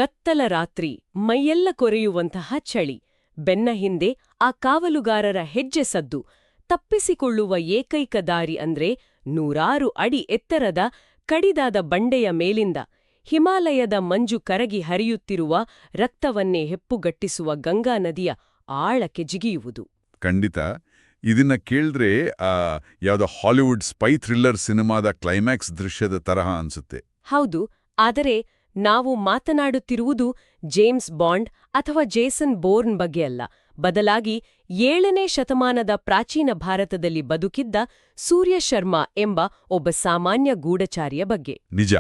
ಕತ್ತಲ ರಾತ್ರಿ, ಮೈಯೆಲ್ಲ ಕೊರೆಯುವಂತಹ ಚಳಿ, ಬೆನ್ನ ಹಿಂದೆ ಆ ಕಾವಲುಗಾರರ ಹೆಜ್ಜೆ ಸದ್ದು, ತಪ್ಪಿಸಿಕೊಳ್ಳುವ ಏಕೈಕ ದಾರಿ ಅಂದ್ರೆ 100 ಅಡಿ ಎತ್ತರದ ಕಡಿದಾದ ಬಂಡೆಯ ಮೇಲಿಂದ ಹಿಮಾಲಯದ ಮಂಜು ಕರಗಿ ಹರಿಯುತ್ತಿರುವ ರಕ್ತವನ್ನೇ ಹೆಪ್ಪುಗಟ್ಟಿಸುವ ಗಂಗಾ ನದಿಯ ಆಳಕ್ಕೆ ಜಿಗಿಯುವುದು. ಖಂಡಿತ. ಇದನ್ನ ಕೇಳಿದ್ರೆ ಯಾವುದೋ ಹಾಲಿವುಡ್ ಸ್ಪೈ ಥ್ರಿಲ್ಲರ್ ಸಿನಿಮಾದ ಕ್ಲೈಮ್ಯಾಕ್ಸ್ ದೃಶ್ಯದ ತರಹ ಅನ್ಸುತ್ತೆ. ಹೌದು, ಆದರೆ ನಾವು ಮಾತನಾಡುತ್ತಿರುವುದು ಜೇಮ್ಸ್ ಬಾಂಡ್ ಅಥವಾ ಜೇಸನ್ ಬೋರ್ನ್ ಬಗ್ಗೆ ಅಲ್ಲ, ಬದಲಾಗಿ 7ನೇ ಶತಮಾನದ ಪ್ರಾಚೀನ ಭಾರತದಲ್ಲಿ ಬದುಕಿದ್ದ ಸೂರ್ಯ ಶರ್ಮಾ ಎಂಬ ಒಬ್ಬ ಸಾಮಾನ್ಯ ಗೂಢಚಾರಿಯ ಬಗ್ಗೆ. ನಿಜ.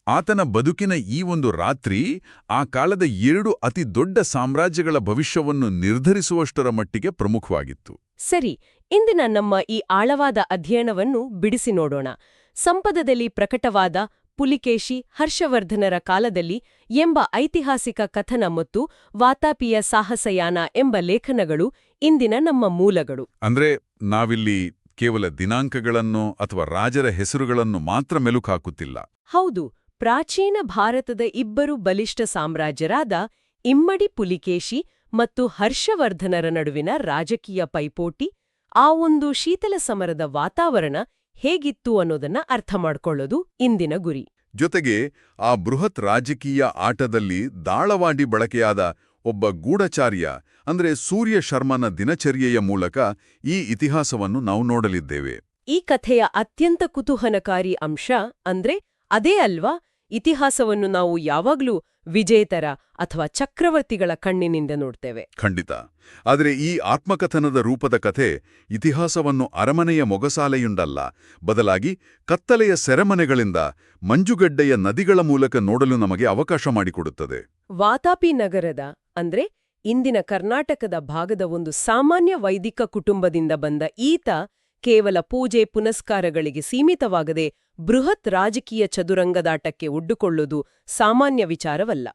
ಆತನ ಬದುಕಿನ ಈ ಒಂದು ರಾತ್ರಿ ಆ ಕಾಲದ 2 ಅತಿ ದೊಡ್ಡ ಸಾಮ್ರಾಜ್ಯಗಳ ಭವಿಷ್ಯವನ್ನು ನಿರ್ಧರಿಸುವಷ್ಟರ ಮಟ್ಟಿಗೆ ಪ್ರಮುಖವಾಗಿತ್ತು. ಸರಿ, ಇಂದಿನ ನಮ್ಮ ಈ ಆಳವಾದ ಅಧ್ಯಯನವನ್ನು ಬಿಡಿಸಿ ನೋಡೋಣ. ಸಂಪದದಲ್ಲಿ ಪ್ರಕಟವಾದ ಪುಲಿಕೇಶಿ ಹರ್ಷವರ್ಧನರ ಕಾಲದಲ್ಲಿ ಎಂಬ ಐತಿಹಾಸಿಕ ಕಥನ ಮತ್ತು ವಾತಾಪಿಯ ಸಾಹಸಯಾನ ಎಂಬ ಲೇಖನಗಳು ಇಂದಿನ ನಮ್ಮ ಮೂಲಗಳು. ಅಂದ್ರೆ ನಾವಿಲ್ಲಿ ಕೇವಲ ದಿನಾಂಕಗಳನ್ನು ಅಥವಾ ರಾಜರ ಹೆಸರುಗಳನ್ನು ಮಾತ್ರ ಮೆಲುಕು ಹಾಕುತ್ತಿಲ್ಲ. ಹೌದು, ಪ್ರಾಚೀನ ಭಾರತದ 2 ಬಲಿಷ್ಠ ಸಾಮ್ರಾಜ್ಯರಾದ ಇಮ್ಮಡಿ ಪುಲಿಕೇಶಿ ಮತ್ತು ಹರ್ಷವರ್ಧನರ ನಡುವಿನ ರಾಜಕೀಯ ಪೈಪೋಟಿ, ಆ ಒಂದು ಶೀತಲ ಸಮರದ ವಾತಾವರಣ ಹೇಗಿತ್ತು ಅನ್ನೋದನ್ನ ಅರ್ಥ ಮಾಡ್ಕೊಳ್ಳೋದು ಇಂದಿನ ಗುರಿ. ಜೊತೆಗೆ ಆ ಬೃಹತ್ ರಾಜಕೀಯ ಆಟದಲ್ಲಿ ದಾಳವಾಡಿ ಬಳಕೆಯಾದ ಒಬ್ಬ ಗೂಢಚಾರ್ಯ ಅಂದ್ರೆ ಸೂರ್ಯ ಶರ್ಮನ ದಿನಚರ್ಯೆಯ ಮೂಲಕ ಈ ಇತಿಹಾಸವನ್ನು ನಾವು ನೋಡಲಿದ್ದೇವೆ. ಈ ಕಥೆಯ ಅತ್ಯಂತ ಕುತೂಹಲಕಾರಿ ಅಂಶ ಅಂದ್ರೆ ಅದೇ ಅಲ್ವಾ, ಇತಿಹಾಸವನ್ನು ನಾವು ಯಾವಾಗ್ಲೂ ವಿಜೇತರ ಅಥವಾ ಚಕ್ರವರ್ತಿಗಳ ಕಣ್ಣಿನಿಂದ ನೋಡ್ತೇವೆ. ಖಂಡಿತ. ಆದರೆ ಈ ಆತ್ಮಕಥನದ ರೂಪದ ಕಥೆ ಇತಿಹಾಸವನ್ನು ಅರಮನೆಯ ಮೊಗಸಾಲೆಯುಂಡಲ್ಲ, ಬದಲಾಗಿ ಕತ್ತಲೆಯ ಸೆರೆಮನೆಗಳಿಂದ ಮಂಜುಗಡ್ಡೆಯ ನದಿಗಳ ಮೂಲಕ ನೋಡಲು ನಮಗೆ ಅವಕಾಶ ಮಾಡಿಕೊಡುತ್ತದೆ. ವಾತಾಪಿ ನಗರದ ಅಂದ್ರೆ ಇಂದಿನ ಕರ್ನಾಟಕದ ಭಾಗದ ಒಂದು ಸಾಮಾನ್ಯ ವೈದಿಕ ಕುಟುಂಬದಿಂದ ಬಂದ ಈತ ಕೇವಲ ಪೂಜೆ ಪುನಸ್ಕಾರಗಳಿಗೆ ಸೀಮಿತವಾಗದೆ ಬೃಹತ್ ರಾಜಕೀಯ ಚದುರಂಗದಾಟಕ್ಕೆ ಒಡ್ಡುಕೊಳ್ಳೋದು ಸಾಮಾನ್ಯ ವಿಚಾರವಲ್ಲ.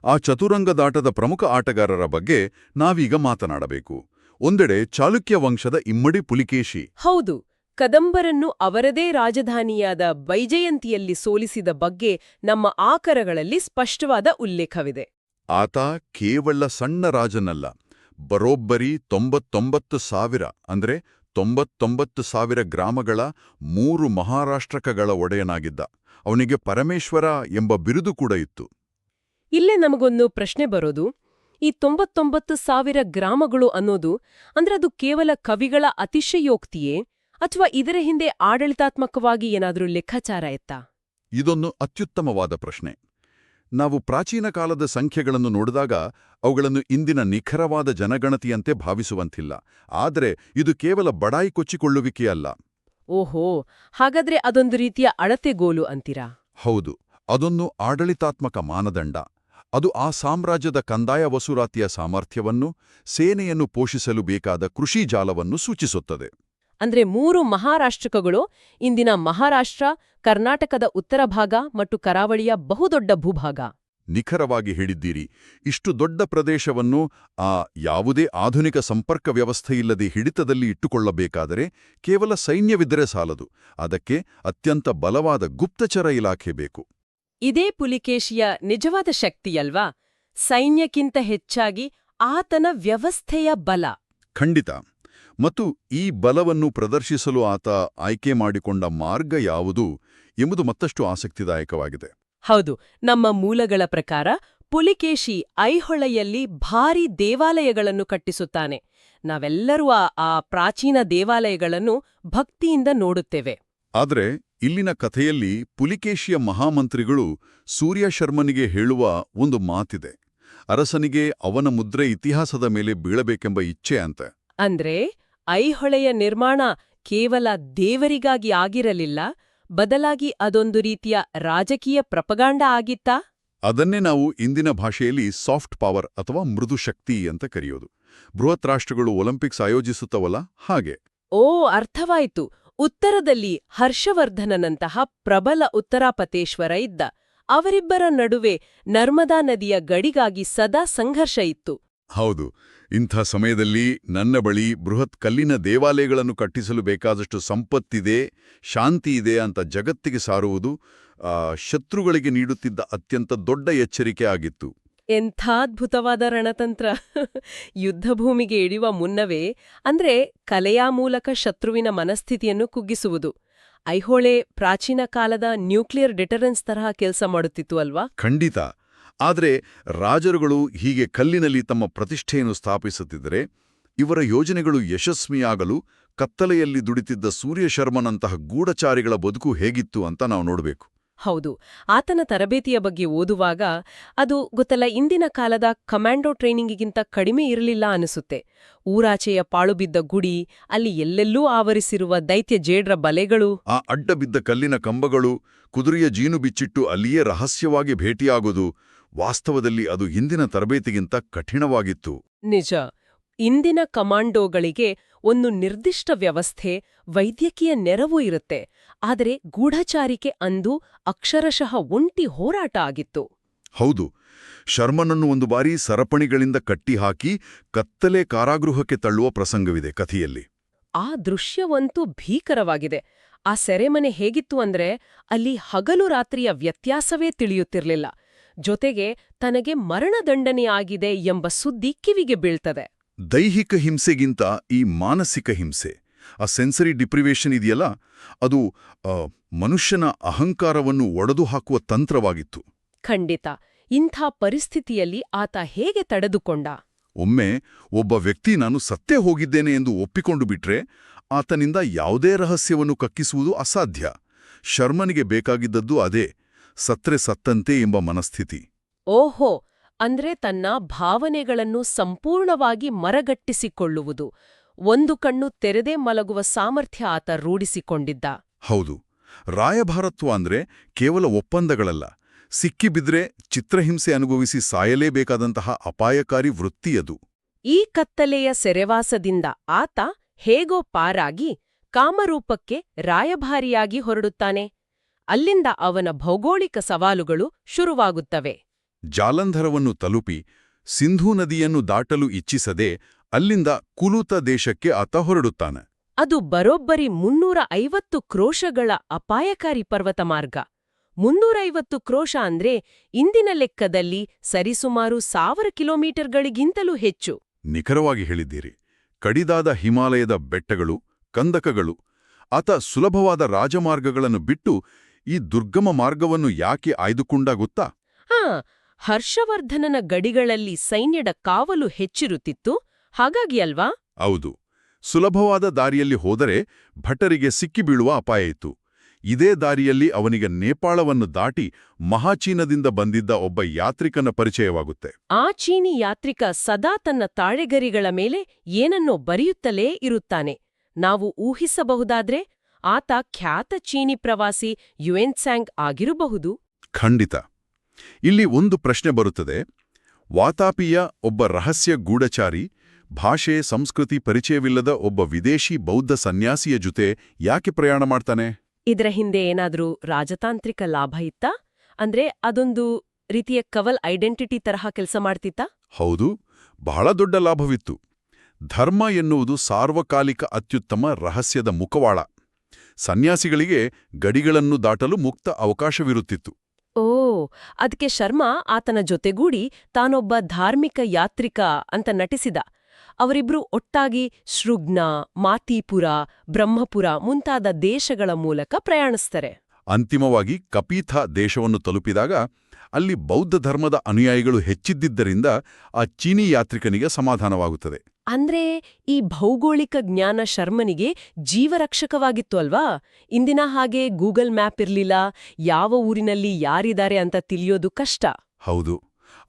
ಆ ಚತುರಂಗದಾಟದ ಪ್ರಮುಖ ಆಟಗಾರರ ಬಗ್ಗೆ ನಾವೀಗ ಮಾತನಾಡಬೇಕು. ಒಂದೆಡೆ ಚಾಲುಕ್ಯ ವಂಶದ ಇಮ್ಮಡಿ ಪುಲಿಕೇಶಿ. ಹೌದು, ಕದಂಬರನ್ನು ಅವರದೇ ರಾಜಧಾನಿಯಾದ ವೈಜಯಂತಿಯಲ್ಲಿ ಸೋಲಿಸಿದ ಬಗ್ಗೆ ನಮ್ಮ ಆಕರಗಳಲ್ಲಿ ಸ್ಪಷ್ಟವಾದ ಉಲ್ಲೇಖವಿದೆ. ಆತ ಕೇವಲ ಸಣ್ಣ ರಾಜನಲ್ಲ, ಬರೋಬ್ಬರಿ 99,000 ಅಂದ್ರೆ 99,000 ಗ್ರಾಮಗಳ 3 ಮಹಾರಾಷ್ಟ್ರಕಗಳ ಒಡೆಯನಾಗಿದ್ದ. ಅವನಿಗೆ ಪರಮೇಶ್ವರ ಎಂಬ ಬಿರುದು ಕೂಡ ಇತ್ತು. ಇಲ್ಲೇ ನಮಗೊಂದು ಪ್ರಶ್ನೆ ಬರೋದು, ಈ 99,000 ಗ್ರಾಮಗಳು ಅನ್ನೋದು ಅಂದ್ರೆ ಅದು ಕೇವಲ ಕವಿಗಳ ಅತಿಶಯೋಕ್ತಿಯೇ ಅಥವಾ ಇದರ ಹಿಂದೆ ಆಡಳಿತಾತ್ಮಕವಾಗಿ ಏನಾದರೂ ಲೆಕ್ಕಾಚಾರ ಇತ್ತಾ? ಇದೊಂದು ಅತ್ಯುತ್ತಮವಾದ ಪ್ರಶ್ನೆ. ನಾವು ಪ್ರಾಚೀನ ಕಾಲದ ಸಂಖ್ಯೆಗಳನ್ನು ನೋಡಿದಾಗ ಅವುಗಳನ್ನು ಇಂದಿನ ನಿಖರವಾದ ಜನಗಣತಿಯಂತೆ ಭಾವಿಸುವಂತಿಲ್ಲ. ಆದರೆ ಇದು ಕೇವಲ ಬಡಾಯಿ ಕೊಚ್ಚಿಕೊಳ್ಳುವಿಕೆಯಲ್ಲ. ಓಹೋ, ಹಾಗಾದ್ರೆ ಅದೊಂದು ರೀತಿಯ ಅಳತೆಗೋಲು ಅಂತೀರಾ? ಹೌದು, ಅದೊಂದು ಆಡಳಿತಾತ್ಮಕ ಮಾನದಂಡ. ಅದು ಆ ಸಾಮ್ರಾಜ್ಯದ ಕಂದಾಯ ವಸೂಲಾತಿಯ ಸಾಮರ್ಥ್ಯವನ್ನು, ಸೇನೆಯನ್ನು ಪೋಷಿಸಲು ಬೇಕಾದ ಕೃಷಿ ಜಾಲವನ್ನು ಸೂಚಿಸುತ್ತದೆ. ಅಂದ್ರೆ 3 ಮಹಾರಾಷ್ಟ್ರಕಗಳು ಇಂದಿನ ಮಹಾರಾಷ್ಟ್ರ, ಕರ್ನಾಟಕದ ಉತ್ತರ ಭಾಗ ಮತ್ತು ಕರಾವಳಿಯ ಬಹುದೊಡ್ಡ ಭೂಭಾಗ. ನಿಖರವಾಗಿ ಹೇಳಿದ್ದೀರಿ. ಇಷ್ಟು ದೊಡ್ಡ ಪ್ರದೇಶವನ್ನು ಯಾವುದೇ ಆಧುನಿಕ ಸಂಪರ್ಕ ವ್ಯವಸ್ಥೆಯಿಲ್ಲದೆ ಹಿಡಿತದಲ್ಲಿ ಇಟ್ಟುಕೊಳ್ಳಬೇಕಾದರೆ ಕೇವಲ ಸೈನ್ಯವಿದ್ದರೆ ಸಾಲದು. ಅದಕ್ಕೆ ಅತ್ಯಂತ ಬಲವಾದ ಗುಪ್ತಚರ ಇಲಾಖೆ ಬೇಕು. ಇದೇ ಪುಲಿಕೇಶಿಯ ನಿಜವಾದ ಶಕ್ತಿಯಲ್ವಾ? ಸೈನ್ಯಕ್ಕಿಂತ ಹೆಚ್ಚಾಗಿ ಆತನ ವ್ಯವಸ್ಥೆಯ ಬಲ. ಖಂಡಿತ. ಮತ್ತು ಈ ಬಲವನ್ನು ಪ್ರದರ್ಶಿಸಲು ಆತ ಆಯ್ಕೆ ಮಾಡಿಕೊಂಡ ಮಾರ್ಗ ಯಾವುದು ಎಂಬುದು ಮತ್ತಷ್ಟು ಆಸಕ್ತಿದಾಯಕವಾಗಿದೆ. ಹೌದು, ನಮ್ಮ ಮೂಲಗಳ ಪ್ರಕಾರ ಪುಲಿಕೇಶಿ ಐಹೊಳೆಯಲ್ಲಿ ಭಾರೀ ದೇವಾಲಯಗಳನ್ನು ಕಟ್ಟಿಸುತ್ತಾನೆ. ನಾವೆಲ್ಲರೂ ಆ ಪ್ರಾಚೀನ ದೇವಾಲಯಗಳನ್ನು ಭಕ್ತಿಯಿಂದ ನೋಡುತ್ತೇವೆ. ಆದರೆ ಇಲ್ಲಿನ ಕಥೆಯಲ್ಲಿ ಪುಲಿಕೇಶಿಯ ಮಹಾಮಂತ್ರಿಗಳು ಸೂರ್ಯ ಶರ್ಮನಿಗೆ ಹೇಳುವ ಒಂದು ಮಾತಿದೆ. ಅರಸನಿಗೆ ಅವನ ಮುದ್ರೆ ಇತಿಹಾಸದ ಮೇಲೆ ಬೀಳಬೇಕೆಂಬ ಇಚ್ಛೆ ಅಂತ. ಅಂದ್ರೆ ಐಹೊಳೆಯ ನಿರ್ಮಾಣ ಕೇವಲ ದೇವರಿಗಾಗಿ ಆಗಿರಲಿಲ್ಲ, ಬದಲಾಗಿ ಅದೊಂದು ರೀತಿಯ ರಾಜಕೀಯ ಪ್ರಪಗಾಂಡ ಆಗಿತ್ತಾ? ಅದನ್ನೇ ನಾವು ಇಂದಿನ ಭಾಷೆಯಲ್ಲಿ ಸಾಫ್ಟ್ ಪವರ್ ಅಥವಾ ಮೃದು ಶಕ್ತಿ ಅಂತ ಕರೆಯೋದು. ಬೃಹತ್ ರಾಷ್ಟ್ರಗಳು ಒಲಿಂಪಿಕ್ಸ್ ಆಯೋಜಿಸುತ್ತವಲ್ಲ, ಹಾಗೆ. ಓ, ಅರ್ಥವಾಯಿತು. ಉತ್ತರದಲ್ಲಿ ಹರ್ಷವರ್ಧನನಂತಹ ಪ್ರಬಲ ಉತ್ತರಾಪತೇಶ್ವರ ಇದ್ದ. ಅವರಿಬ್ಬರ ನಡುವೆ ನರ್ಮದಾ ನದಿಯ ಗಡಿಗಾಗಿ ಸದಾ ಸಂಘರ್ಷ ಇತ್ತು. ಹೌದು. ಇಂಥ ಸಮಯದಲ್ಲಿ ನನ್ನ ಬಳಿ ಬೃಹತ್ ಕಲ್ಲಿನ ದೇವಾಲಯಗಳನ್ನು ಕಟ್ಟಿಸಲು ಬೇಕಾದಷ್ಟು ಸಂಪತ್ತಿದೆ, ಶಾಂತಿ ಇದೆ ಅಂತ ಜಗತ್ತಿಗೆ ಸಾರುವುದು ಶತ್ರುಗಳಿಗೆ ನೀಡುತ್ತಿದ್ದ ಅತ್ಯಂತ ದೊಡ್ಡ ಎಚ್ಚರಿಕೆ ಆಗಿತ್ತು. ಎಂಥ ಅದ್ಭುತವಾದ ರಣತಂತ್ರ. ಯುದ್ಧಭೂಮಿಗೆ ಇಳಿಯುವ ಮುನ್ನವೇ ಅಂದ್ರೆ ಕಲೆಯ ಮೂಲಕ ಶತ್ರುವಿನ ಮನಸ್ಥಿತಿಯನ್ನು ಕುಗ್ಗಿಸುವುದು. ಐಹೊಳೆ ಪ್ರಾಚೀನ ಕಾಲದ ನ್ಯೂಕ್ಲಿಯರ್ ಡಿಟರೆನ್ಸ್ ತರಹ ಕೆಲಸ ಮಾಡುತ್ತಿತ್ತು ಅಲ್ವಾ? ಖಂಡಿತ. ಆದರೆ ರಾಜರುಗಳು ಹೀಗೆ ಕಲ್ಲಿನಲ್ಲಿ ತಮ್ಮ ಪ್ರತಿಷ್ಠೆಯನ್ನು ಸ್ಥಾಪಿಸುತ್ತಿದ್ದರೆ ಇವರ ಯೋಜನೆಗಳು ಯಶಸ್ವಿಯಾಗಲು ಕತ್ತಲೆಯಲ್ಲಿ ದುಡಿತಿದ್ದ ಸೂರ್ಯಶರ್ಮನಂತಹ ಗೂಢಚಾರಿಗಳ ಬದುಕು ಹೇಗಿತ್ತು ಅಂತ ನಾವು ನೋಡಬೇಕು. ಹೌದು, ಆತನ ತರಬೇತಿಯ ಬಗ್ಗೆ ಓದುವಾಗ ಅದು ಗೊತ್ತಲ್ಲ, ಇಂದಿನ ಕಾಲದ ಕಮಾಂಡೋ ಟ್ರೈನಿಂಗಿಗಿಂತ ಕಡಿಮೆ ಇರಲಿಲ್ಲ ಅನಿಸುತ್ತೆ. ಊರಾಚೆಯ ಪಾಳುಬಿದ್ದ ಗುಡಿ, ಅಲ್ಲಿ ಎಲ್ಲೆಲ್ಲೂ ಆವರಿಸಿರುವ ದೈತ್ಯ ಜೇಡ್ರ ಬಲೆಗಳು, ಆ ಅಡ್ಡಬಿದ್ದ ಕಲ್ಲಿನ ಕಂಬಗಳು, ಕುದುರೆಯ ಜೀನು ಬಿಚ್ಚಿಟ್ಟು ಅಲ್ಲಿಯೇ ರಹಸ್ಯವಾಗಿ ಭೇಟಿಯಾಗೋದು, ವಾಸ್ತವದಲ್ಲಿ ಅದು ಹಿಂದಿನ ತರಬೇತಿಗಿಂತ ಕಠಿಣವಾಗಿತ್ತು. ನಿಜ. ಇಂದಿನ ಕಮಾಂಡೋಗಳಿಗೆ ಒಂದು ನಿರ್ದಿಷ್ಟ ವ್ಯವಸ್ಥೆ, ವೈದ್ಯಕೀಯ ನೆರವು ಇರುತ್ತೆ. ಆದರೆ ಗೂಢಚಾರಿಕೆ ಅಂದು ಅಕ್ಷರಶಃ ಒಂಟಿ ಹೋರಾಟ ಆಗಿತ್ತು. ಹೌದು. ಶರ್ಮನನ್ನು ಒಂದು ಬಾರಿ ಸರಪಣಿಗಳಿಂದ ಕಟ್ಟಿಹಾಕಿ ಕತ್ತಲೆ ಕಾರಾಗೃಹಕ್ಕೆ ತಳ್ಳುವ ಪ್ರಸಂಗವಿದೆ ಕಥೆಯಲ್ಲಿ. ಆ ದೃಶ್ಯವಂತೂ ಭೀಕರವಾಗಿದೆ. ಆ ಸೆರೆಮನೆ ಹೇಗಿತ್ತು ಅಂದ್ರೆ ಅಲ್ಲಿ ಹಗಲು ರಾತ್ರಿಯ ವ್ಯತ್ಯಾಸವೇ ತಿಳಿಯುತ್ತಿರ್ಲಿಲ್ಲ. ಜೊತೆಗೆ ತನಗೆ ಮರಣದಂಡನೆಯಾಗಿದೆ ಎಂಬ ಸುದ್ದಿ ಕಿವಿಗೆ ಬೀಳ್ತದೆ. ದೈಹಿಕ ಹಿಂಸೆಗಿಂತ ಈ ಮಾನಸಿಕ ಹಿಂಸೆ, ಆ ಸೆನ್ಸರಿ ಡಿಪ್ರಿವೇಷನ್ ಇದೆಯಲ್ಲ, ಅದು ಮನುಷ್ಯನ ಅಹಂಕಾರವನ್ನು ಒಡೆದು ಹಾಕುವ ತಂತ್ರವಾಗಿತ್ತು. ಖಂಡಿತ. ಇಂಥ ಪರಿಸ್ಥಿತಿಯಲ್ಲಿ ಆತ ಹೇಗೆ ತಡೆದುಕೊಂಡ? ಒಮ್ಮೆ ಒಬ್ಬ ವ್ಯಕ್ತಿ ನಾನು ಸತ್ತೇ ಹೋಗಿದ್ದೇನೆ ಎಂದು ಒಪ್ಪಿಕೊಂಡು ಬಿಟ್ರೆ ಆತನಿಂದ ಯಾವುದೇ ರಹಸ್ಯವನ್ನು ಕಕ್ಕಿಸುವುದು ಅಸಾಧ್ಯ. ಶರ್ಮನಿಗೆ ಬೇಕಾಗಿದ್ದದ್ದು ಅದೇ, ಸತ್ರೆ ಸತ್ತಂತೆ ಎಂಬ ಮನಸ್ಥಿತಿ. ಓಹೋ, ಅಂದ್ರೆ ತನ್ನ ಭಾವನೆಗಳನ್ನು ಸಂಪೂರ್ಣವಾಗಿ ಮರಗಟ್ಟಿಸಿಕೊಳ್ಳುವುದು. ಒಂದು ಕಣ್ಣು ತೆರೆದೇ ಮಲಗುವ ಸಾಮರ್ಥ್ಯ ಆತ ರೂಢಿಸಿಕೊಂಡಿದ್ದ. ಹೌದು. ರಾಯಭಾರತ್ವ ಅಂದ್ರೆ ಕೇವಲ ಒಪ್ಪಂದಗಳಲ್ಲ, ಸಿಕ್ಕಿಬಿದ್ರೆ ಚಿತ್ರಹಿಂಸೆ ಅನುಭವಿಸಿ ಸಾಯಲೇಬೇಕಾದಂತಹ ಅಪಾಯಕಾರಿ ವೃತ್ತಿಯದು. ಈ ಕತ್ತಲೆಯ ಸೆರೆವಾಸದಿಂದ ಆತ ಹೇಗೋ ಪಾರಾಗಿ ಕಾಮರೂಪಕ್ಕೆ ರಾಯಭಾರಿಯಾಗಿ ಹೊರಡುತ್ತಾನೆ. ಅಲ್ಲಿಂದ ಅವನ ಭೌಗೋಳಿಕ ಸವಾಲುಗಳು ಶುರುವಾಗುತ್ತವೆ. ಜಾಲಂಧರವನ್ನು ತಲುಪಿ ಸಿಂಧೂ ನದಿಯನ್ನು ದಾಟಲು ಇಚ್ಛಿಸದೆ ಅಲ್ಲಿಂದ ಕುಲುತ ದೇಶಕ್ಕೆ ಆತ ಹೊರಡುತ್ತಾನೆ. ಅದು ಬರೋಬ್ಬರಿ 350 ಕ್ರೋಶಗಳ ಅಪಾಯಕಾರಿ ಪರ್ವತ ಮಾರ್ಗ. 350 ಕ್ರೋಶ ಅಂದ್ರೆ ಇಂದಿನ ಲೆಕ್ಕದಲ್ಲಿ ಸರಿಸುಮಾರು 1000 ಕಿಲೋಮೀಟರ್ಗಳಿಗಿಂತಲೂ ಹೆಚ್ಚು. ನಿಖರವಾಗಿ ಹೇಳಿದ್ದೀರಿ. ಕಡಿದಾದ ಹಿಮಾಲಯದ ಬೆಟ್ಟಗಳು, ಕಂದಕಗಳು. ಆತ ಸುಲಭವಾದ ರಾಜಮಾರ್ಗಗಳನ್ನು ಬಿಟ್ಟು ಈ ದುರ್ಗಮ ಮಾರ್ಗವನ್ನು ಯಾಕೆ ಆಯ್ದುಕೊಂಡ ಗೊತ್ತಾ? ಹರ್ಷವರ್ಧನನ ಗಡಿಗಳಲ್ಲಿ ಸೈನ್ಯದ ಕಾವಲು ಹೆಚ್ಚಿರುತ್ತಿತ್ತು, ಹಾಗಾಗಿ ಅಲ್ವಾ? ಹೌದು. ಸುಲಭವಾದ ದಾರಿಯಲ್ಲಿ ಹೋದರೆ ಭಟರಿಗೆ ಸಿಕ್ಕಿಬೀಳುವ ಅಪಾಯ ಇತ್ತು. ಇದೇ ದಾರಿಯಲ್ಲಿ ಅವನಿಗೆ ನೇಪಾಳವನ್ನು ದಾಟಿ ಮಹಾಚೀನದಿಂದ ಬಂದಿದ್ದ ಒಬ್ಬ ಯಾತ್ರಿಕನ ಪರಿಚಯವಾಗುತ್ತೆ. ಆ ಚೀನಿ ಯಾತ್ರಿಕ ಸದಾ ತನ್ನ ತಾಳೆಗರಿಗಳ ಮೇಲೆ ಏನನ್ನೋ ಬರೆಯುತ್ತಲೇ ಇರುತ್ತಾನೆ. ನಾವು ಊಹಿಸಬಹುದಾದ್ರೆ ಆತ ಖ್ಯಾತ ಚೀನಿ ಪ್ರವಾಸಿ ಯುಯೆನ್ತ್ಸಾಂಗ್ ಆಗಿರಬಹುದು. ಖಂಡಿತ. ಇಲ್ಲಿ ಒಂದು ಪ್ರಶ್ನೆ ಬರುತ್ತದೆ. ವಾತಾಪಿಯ ಒಬ್ಬ ರಹಸ್ಯ ಗೂಢಚಾರಿ ಭಾಷೆ, ಸಂಸ್ಕೃತಿ ಪರಿಚಯವಿಲ್ಲದ ಒಬ್ಬ ವಿದೇಶಿ ಬೌದ್ಧ ಸನ್ಯಾಸಿಯ ಜೊತೆ ಯಾಕೆ ಪ್ರಯಾಣ ಮಾಡ್ತಾನೆ? ಇದರ ಹಿಂದೆ ಏನಾದ್ರೂ ರಾಜತಾಂತ್ರಿಕ ಲಾಭ ಇತ್ತಾ? ಅಂದ್ರೆ ಅದೊಂದು ರೀತಿಯ ಕವಲ್ ಐಡೆಂಟಿಟಿ ತರಹ ಕೆಲಸ ಮಾಡ್ತಿತ್ತಾ? ಹೌದು, ಬಹಳ ದೊಡ್ಡ ಲಾಭವಿತ್ತು. ಧರ್ಮ ಎನ್ನುವುದು ಸಾರ್ವಕಾಲಿಕ ಅತ್ಯುತ್ತಮ ರಹಸ್ಯದ ಮುಖವಾಡ. ಸನ್ಯಾಸಿಗಳಿಗೆ ಗಡಿಗಳನ್ನು ದಾಟಲು ಮುಕ್ತ ಅವಕಾಶವಿರುತ್ತಿತ್ತು. ಓ, ಅದಕ್ಕೆ ಶರ್ಮಾ ಆತನ ಜೊತೆಗೂಡಿ ತಾನೊಬ್ಬ ಧಾರ್ಮಿಕ ಯಾತ್ರಿಕ ಅಂತ ನಟಿಸಿದ. ಅವರಿಬ್ರು ಒಟ್ಟಾಗಿ ಶೃಗ್ನ, ಮಾತೀಪುರ, ಬ್ರಹ್ಮಪುರ ಮುಂತಾದ ದೇಶಗಳ ಮೂಲಕ ಪ್ರಯಾಣಿಸ್ತಾರೆ. ಅಂತಿಮವಾಗಿ ಕಪೀಥ ದೇಶವನ್ನು ತಲುಪಿದಾಗ ಅಲ್ಲಿ ಬೌದ್ಧ ಧರ್ಮದ ಅನುಯಾಯಿಗಳು ಹೆಚ್ಚಿದ್ದಿದ್ದರಿಂದ ಆ ಚೀನಿ ಯಾತ್ರಿಕನಿಗೆ ಸಮಾಧಾನವಾಗುತ್ತದೆ. ಅಂದ್ರೆ ಈ ಭೌಗೋಳಿಕ ಜ್ಞಾನ ಶರ್ಮನಿಗೆ ಜೀವರಕ್ಷಕವಾಗಿತ್ತು ಅಲ್ವಾ? ಇಂದಿನ ಹಾಗೆ ಗೂಗಲ್ ಮ್ಯಾಪ್ ಇರ್ಲಿಲ್ಲ, ಯಾವ ಊರಿನಲ್ಲಿ ಯಾರಿದ್ದಾರೆ ಅಂತ ತಿಳಿಯೋದು ಕಷ್ಟ. ಹೌದು.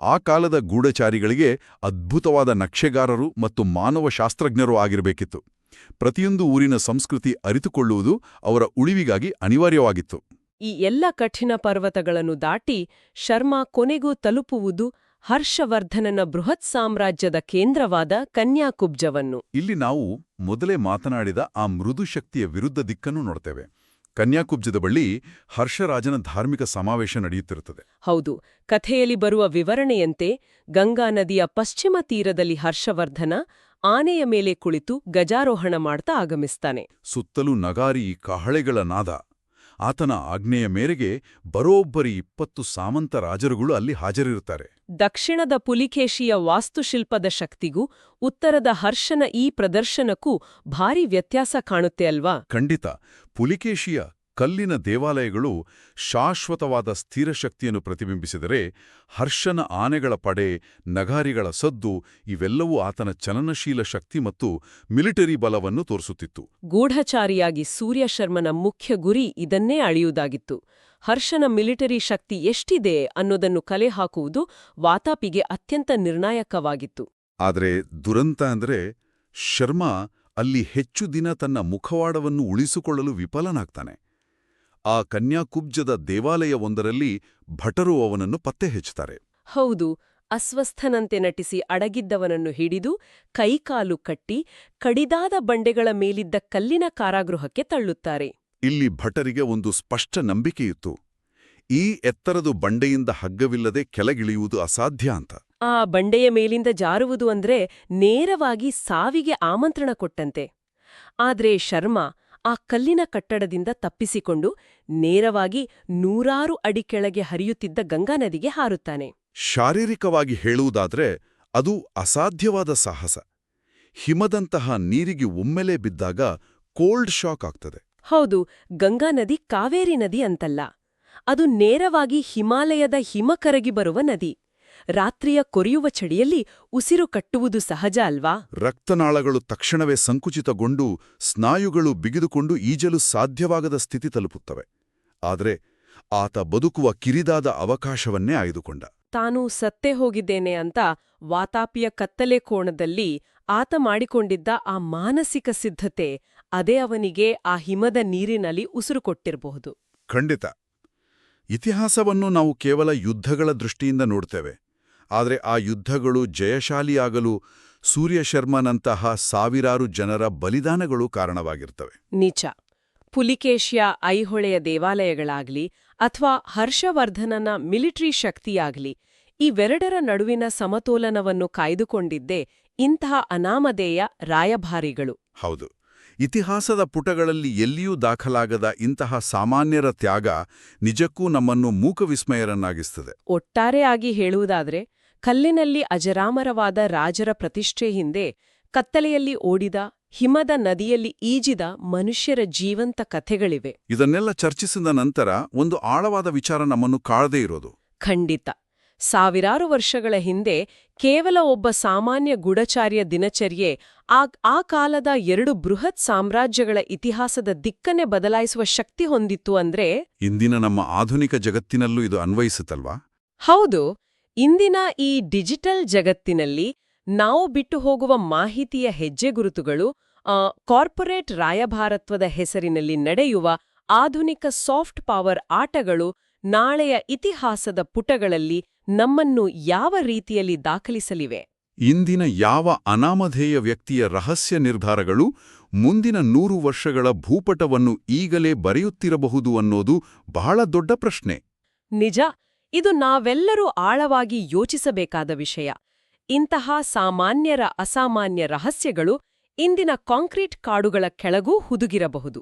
ಆ ಕಾಲದ ಗೂಢಚಾರಿಗಳಿಗೆ ಅದ್ಭುತವಾದ ನಕ್ಷೆಗಾರರು ಮತ್ತು ಮಾನವಶಾಸ್ತ್ರಜ್ಞರೂ ಆಗಿರಬೇಕಿತ್ತು. ಪ್ರತಿಯೊಂದು ಊರಿನ ಸಂಸ್ಕೃತಿ ಅರಿತುಕೊಳ್ಳುವುದು ಅವರ ಉಳಿವಿಗಾಗಿ ಅನಿವಾರ್ಯವಾಗಿತ್ತು. ಈ ಎಲ್ಲ ಕಠಿಣ ಪರ್ವತಗಳನ್ನು ದಾಟಿ ಶರ್ಮಾ ಕೊನೆಗೂ ತಲುಪುವುದು ಹರ್ಷವರ್ಧನನ ಬೃಹತ್ ಸಾಮ್ರಾಜ್ಯದ ಕೇಂದ್ರವಾದ ಕನ್ಯಾಕುಬ್ಜವನ್ನು. ಇಲ್ಲಿ ನಾವು ಮೊದಲೇ ಮಾತನಾಡಿದ ಆ ಮೃದು ಶಕ್ತಿಯ ವಿರುದ್ಧ ದಿಕ್ಕನ್ನು ನೋಡ್ತೇವೆ. ಕನ್ಯಾಕುಬ್ಜದ ಬಳಿ ಹರ್ಷರಾಜನ ಧಾರ್ಮಿಕ ಸಮಾವೇಶ ನಡೆಯುತ್ತಿರುತ್ತದೆ. ಹೌದು. ಕಥೆಯಲ್ಲಿ ಬರುವ ವಿವರಣೆಯಂತೆ ಗಂಗಾ ನದಿಯ ಪಶ್ಚಿಮ ತೀರದಲ್ಲಿ ಹರ್ಷವರ್ಧನ ಆನೆಯ ಮೇಲೆ ಕುಳಿತು ಗಜಾರೋಹಣ ಮಾಡ್ತಾ ಆಗಮಿಸ್ತಾನೆ. ಸುತ್ತಲೂ ನಗಾರಿ, ಕಹಳೆಗಳ ನಾದ. ಆತನ ಆಜ್ಞೆಯ ಮೇರೆಗೆ ಬರೋಬ್ಬರಿ 20 ಸಾಮಂತ ರಾಜರುಗಳು ಅಲ್ಲಿ ಹಾಜರಿರುತ್ತಾರೆ. ದಕ್ಷಿಣದ ಪುಲಿಕೇಶಿಯ ವಾಸ್ತುಶಿಲ್ಪದ ಶಕ್ತಿಗೂ ಉತ್ತರದ ಹರ್ಷನ ಈ ಪ್ರದರ್ಶನಕ್ಕೂ ಭಾರಿ ವ್ಯತ್ಯಾಸ ಕಾಣುತ್ತೆ ಅಲ್ವಾ? ಖಂಡಿತ. ಪುಲಿಕೇಶಿಯ ಕಲ್ಲಿನ ದೇವಾಲಯಗಳು ಶಾಶ್ವತವಾದ ಸ್ಥಿರ ಶಕ್ತಿಯನ್ನು ಪ್ರತಿಬಿಂಬಿಸಿದರೆ, ಹರ್ಷನ ಆನೆಗಳ ಪಡೆ, ನಗಾರಿಗಳ ಸದ್ದು ಇವೆಲ್ಲವೂ ಆತನ ಚಲನಶೀಲ ಶಕ್ತಿ ಮತ್ತು ಮಿಲಿಟರಿ ಬಲವನ್ನು ತೋರಿಸುತ್ತಿತ್ತು. ಗೂಢಚಾರಿಯಾಗಿ ಸೂರ್ಯಶರ್ಮನ ಮುಖ್ಯ ಗುರಿ ಇದನ್ನೇ ಅಳೆಯುವುದಾಗಿತ್ತು. ಹರ್ಷನ ಮಿಲಿಟರಿ ಶಕ್ತಿ ಎಷ್ಟಿದೆ ಅನ್ನೋದನ್ನು ಕಲೆ ಹಾಕುವುದು ವಾತಾಪಿಗೆ ಅತ್ಯಂತ ನಿರ್ಣಾಯಕವಾಗಿತ್ತು. ಆದರೆ ದುರಂತ ಅಂದ್ರೆ, ಶರ್ಮಾ ಅಲ್ಲಿ ಹೆಚ್ಚು ದಿನ ತನ್ನ ಮುಖವಾಡವನ್ನು ಉಳಿಸಿಕೊಳ್ಳಲು ವಿಫಲನಾಗ್ತಾನೆ. ಆ ಕನ್ಯಾಕುಬ್ಜದ ದೇವಾಲಯವೊಂದರಲ್ಲಿ ಭಟರು ಅವನನ್ನು ಪತ್ತೆ ಹಚ್ಚುತ್ತಾರೆ. ಹೌದು, ಅಸ್ವಸ್ಥನಂತೆ ನಟಿಸಿ ಅಡಗಿದ್ದವನನ್ನು ಹಿಡಿದು ಕೈಕಾಲು ಕಟ್ಟಿ ಕಡಿದಾದ ಬಂಡೆಗಳ ಮೇಲಿದ್ದ ಕಲ್ಲಿನ ಕಾರಾಗೃಹಕ್ಕೆ ತಳ್ಳುತ್ತಾರೆ. ಇಲ್ಲಿ ಭಟರಿಗೆ ಒಂದು ಸ್ಪಷ್ಟ ನಂಬಿಕೆಯಿತ್ತು. ಈ ಎತ್ತರದ ಬಂಡೆಯಿಂದ ಹಗ್ಗವಿಲ್ಲದೆ ಕೆಳಗಿಳಿಯುವುದು ಅಸಾಧ್ಯ ಅಂತ. ಆ ಬಂಡೆಯ ಮೇಲಿಂದ ಜಾರುವುದು ಅಂದ್ರೆ ನೇರವಾಗಿ ಸಾವಿಗೆ ಆಮಂತ್ರಣ ಕೊಟ್ಟಂತೆ. ಆದ್ರೆ ಶರ್ಮಾ ಆ ಕಲ್ಲಿನ ಕಟ್ಟಡದಿಂದ ತಪ್ಪಿಸಿಕೊಂಡು ನೇರವಾಗಿ 100 ಅಡಿ ಕೆಳಗೆ ಹರಿಯುತ್ತಿದ್ದ ಗಂಗಾ ನದಿಗೆ ಹಾರುತ್ತಾನೆ. ಶಾರೀರಿಕವಾಗಿ ಹೇಳುವುದಾದ್ರೆ ಅದು ಅಸಾಧ್ಯವಾದ ಸಾಹಸ. ಹಿಮದಂತಹ ನೀರಿಗೆ ಒಮ್ಮೆಲೇ ಬಿದ್ದಾಗ ಕೋಲ್ಡ್ ಶಾಕ್ ಆಗ್ತದೆ. ಹೌದು, ಗಂಗಾ ನದಿ ಕಾವೇರಿ ನದಿ ಅಂತಲ್ಲ. ಅದು ನೇರವಾಗಿ ಹಿಮಾಲಯದ ಹಿಮ ಕರಗಿ ಬರುವ ನದಿ. ರಾತ್ರಿಯ ಕೊರೆಯುವ ಚಳಿಯಲ್ಲಿ ಉಸಿರು ಕಟ್ಟುವುದು ಸಹಜ ಅಲ್ವಾ? ರಕ್ತನಾಳಗಳು ತಕ್ಷಣವೇ ಸಂಕುಚಿತಗೊಂಡು ಸ್ನಾಯುಗಳು ಬಿಗಿದುಕೊಂಡು ಈಜಲು ಸಾಧ್ಯವಾಗದ ಸ್ಥಿತಿ ತಲುಪುತ್ತವೆ. ಆದರೆ ಆತ ಬದುಕುವ ಕಿರಿದಾದ ಅವಕಾಶವನ್ನೇ ಆಯ್ದುಕೊಂಡ. ತಾನು ಸತ್ತೇ ಹೋಗಿದ್ದೇನೆ ಅಂತ ವಾತಾಪಿಯ ಕತ್ತಲೆ ಕೋಣದಲ್ಲಿ ಆತ ಮಾಡಿಕೊಂಡಿದ್ದ ಆ ಮಾನಸಿಕ ಸಿದ್ಧತೆ, ಅದೇ ಅವನಿಗೆ ಆ ಹಿಮದ ನೀರಿನಲ್ಲಿ ಉಸಿರು ಕೊಟ್ಟಿರಬಹುದು. ಖಂಡಿತ. ಇತಿಹಾಸವನ್ನು ನಾವು ಕೇವಲ ಯುದ್ಧಗಳ ದೃಷ್ಟಿಯಿಂದ ನೋಡ್ತೇವೆ. ಆದರೆ ಆ ಯುದ್ಧಗಳು ಜಯಶಾಲಿಯಾಗಲು ಸೂರ್ಯಶರ್ಮನಂತಹ ಸಾವಿರಾರು ಜನರ ಬಲಿದಾನಗಳು ಕಾರಣವಾಗಿರ್ತವೆ. ನಿಜ. ಪುಲಿಕೇಶಿಯ ಐಹೊಳೆಯ ದೇವಾಲಯಗಳಾಗ್ಲಿ ಅಥವಾ ಹರ್ಷವರ್ಧನನ ಮಿಲಿಟರಿ ಶಕ್ತಿಯಾಗ್ಲಿ, ಇವೆರಡರ ನಡುವಿನ ಸಮತೋಲನವನ್ನು ಕಾಯ್ದುಕೊಂಡಿದ್ದೇ ಇಂತಹ ಅನಾಮಧೇಯ ರಾಯಭಾರಿಗಳು. ಹೌದು. ಇತಿಹಾಸದ ಪುಟಗಳಲ್ಲಿ ಎಲ್ಲಿಯೂ ದಾಖಲಾಗದ ಇಂತಹ ಸಾಮಾನ್ಯರ ತ್ಯಾಗ ನಿಜಕ್ಕೂ ನಮ್ಮನ್ನು ಮೂಕವಿಸ್ಮಯರನ್ನಾಗಿಸ್ತದೆ. ಒಟ್ಟಾರೆಯಾಗಿ ಹೇಳುವುದಾದ್ರೆ, ಕಲ್ಲಿನಲ್ಲಿ ಅಜರಾಮರವಾದ ರಾಜರ ಪ್ರತಿಷ್ಠೆ ಹಿಂದೆ ಕತ್ತಲೆಯಲ್ಲಿ ಓಡಿದ, ಹಿಮದ ನದಿಯಲ್ಲಿ ಈಜಿದ ಮನುಷ್ಯರ ಜೀವಂತ ಕಥೆಗಳಿವೆ. ಇದನ್ನೆಲ್ಲ ಚರ್ಚಿಸಿದ ನಂತರ ಒಂದು ಆಳವಾದ ವಿಚಾರ ನಮ್ಮನ್ನು ಕಾಳದೇ ಇರೋದು. ಖಂಡಿತ. ಸಾವಿರಾರು ವರ್ಷಗಳ ಹಿಂದೆ ಕೇವಲ ಒಬ್ಬ ಸಾಮಾನ್ಯ ಗೂಢಚಾರಿಯ ದಿನಚರ್ಯೆ ಆ ಕಾಲದ 2 ಬೃಹತ್ ಸಾಮ್ರಾಜ್ಯಗಳ ಇತಿಹಾಸದ ದಿಕ್ಕನ್ನೇ ಬದಲಾಯಿಸುವ ಶಕ್ತಿ ಹೊಂದಿತ್ತು ಅಂದ್ರೆ, ಇಂದಿನ ನಮ್ಮ ಆಧುನಿಕ ಜಗತ್ತಿನಲ್ಲೂ ಇದು ಅನ್ವಯಿಸುತ್ತಲ್ವಾ? ಹೌದು. ಇಂದಿನ ಈ ಡಿಜಿಟಲ್ ಜಗತ್ತಿನಲ್ಲಿ ನಾವು ಬಿಟ್ಟು ಹೋಗುವ ಮಾಹಿತಿಯ ಹೆಜ್ಜೆಗುರುತುಗಳು, ಕಾರ್ಪೊರೇಟ್ ರಾಯಭಾರತ್ವದ ಹೆಸರಿನಲ್ಲಿ ನಡೆಯುವ ಆಧುನಿಕ ಸಾಫ್ಟ್ ಪವರ್ ಆಟಗಳು ನಾಳೆಯ ಇತಿಹಾಸದ ಪುಟಗಳಲ್ಲಿ ನಮ್ಮನ್ನು ಯಾವ ರೀತಿಯಲ್ಲಿ ದಾಖಲಿಸಲಿವೆ? ಇಂದಿನ ಯಾವ ಅನಾಮಧೇಯ ವ್ಯಕ್ತಿಯ ರಹಸ್ಯ ನಿರ್ಧಾರಗಳು ಮುಂದಿನ 100 ವರ್ಷಗಳ ಭೂಪಟವನ್ನು ಈಗಲೇ ಬರೆಯುತ್ತಿರಬಹುದು ಅನ್ನೋದು ಬಹಳ ದೊಡ್ಡ ಪ್ರಶ್ನೆ. ನಿಜ. ಇದು ನಾವೆಲ್ಲರೂ ಆಳವಾಗಿ ಯೋಚಿಸಬೇಕಾದ ವಿಷಯ. ಇಂತಹ ಸಾಮಾನ್ಯರ ಅಸಾಮಾನ್ಯ ರಹಸ್ಯಗಳು ಇಂದಿನ ಕಾಂಕ್ರೀಟ್ ಕಾಡುಗಳ ಕೆಳಗೂ ಹುದುಗಿರಬಹುದು.